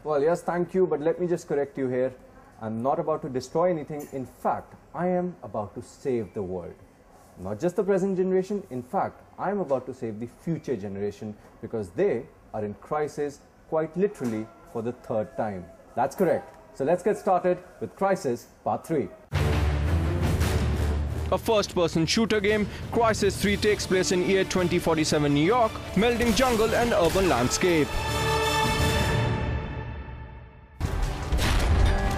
Well, yes, thank you, but let me just correct you here. I'm not about to destroy anything. In fact, I am about to save the world. Not just the present generation. In fact, I am about to save the future generation because they are in crisis quite literally for the third time. That's correct. So let's get started with Crysis Part 3. A first-person shooter game, Crysis 3 takes place in year 2047 New York, melding jungle and urban landscape.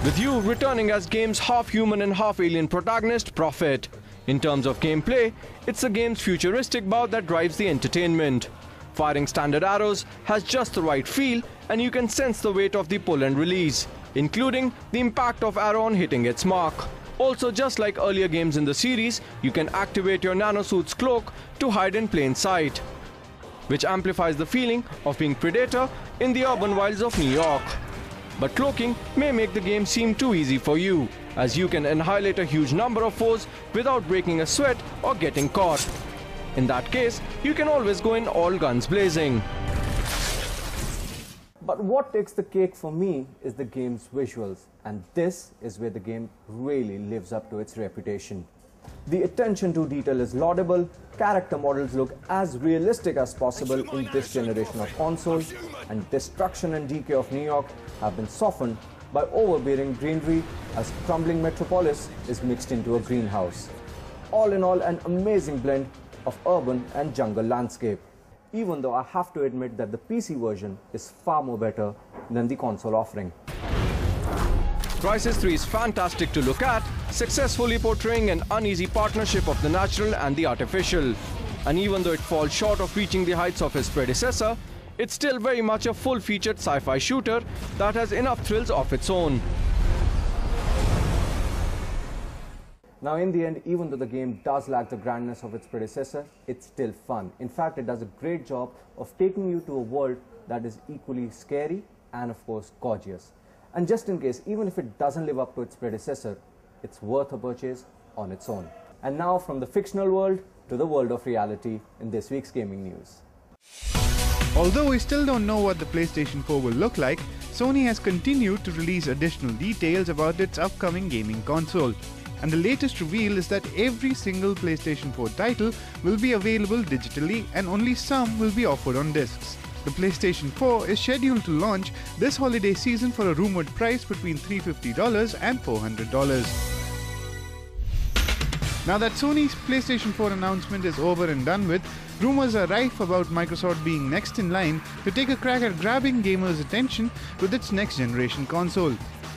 With you returning as game's half-human and half-alien protagonist, Prophet. In terms of gameplay, it's the game's futuristic bout that drives the entertainment. Firing standard arrows has just the right feel, and you can sense the weight of the pull and release, including the impact of arrow on hitting its mark. Also, just like earlier games in the series, you can activate your nanosuit's cloak to hide in plain sight, which amplifies the feeling of being Predator in the urban wilds of New York. But cloaking may make the game seem too easy for you, as you can annihilate a huge number of foes without breaking a sweat or getting caught. In that case, you can always go in all guns blazing. But what takes the cake for me is the game's visuals, and this is where the game really lives up to its reputation. The attention to detail is laudable, character models look as realistic as possible in this generation of consoles, and destruction and decay of New York have been softened by overbearing greenery as crumbling metropolis is mixed into a greenhouse. All in all, an amazing blend of urban and jungle landscape, even though I have to admit that the PC version is far more better than the console offering. Crysis 3 is fantastic to look at, successfully portraying an uneasy partnership of the natural and the artificial. And even though it falls short of reaching the heights of his predecessor, it's still very much a full-featured sci-fi shooter that has enough thrills of its own. Now, in the end, even though the game does lack the grandness of its predecessor, it's still fun. In fact, it does a great job of taking you to a world that is equally scary and, of course, gorgeous. And just in case, even if it doesn't live up to its predecessor, it's worth a purchase on its own. And now, from the fictional world to the world of reality in this week's gaming news. Although we still don't know what the PlayStation 4 will look like, Sony has continued to release additional details about its upcoming gaming console. And the latest reveal is that every single PlayStation 4 title will be available digitally and only some will be offered on discs. The PlayStation 4 is scheduled to launch this holiday season for a rumored price between $350 and $400. Now that Sony's PlayStation 4 announcement is over and done with, rumors are rife about Microsoft being next in line to take a crack at grabbing gamers' attention with its next generation console.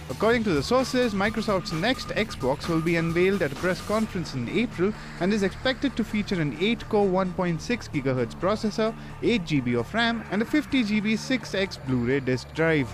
According to the sources, Microsoft's next Xbox will be unveiled at a press conference in April and is expected to feature an 8-core 1.6 GHz processor, 8 GB of RAM and a 50 GB 6X Blu-ray disc drive.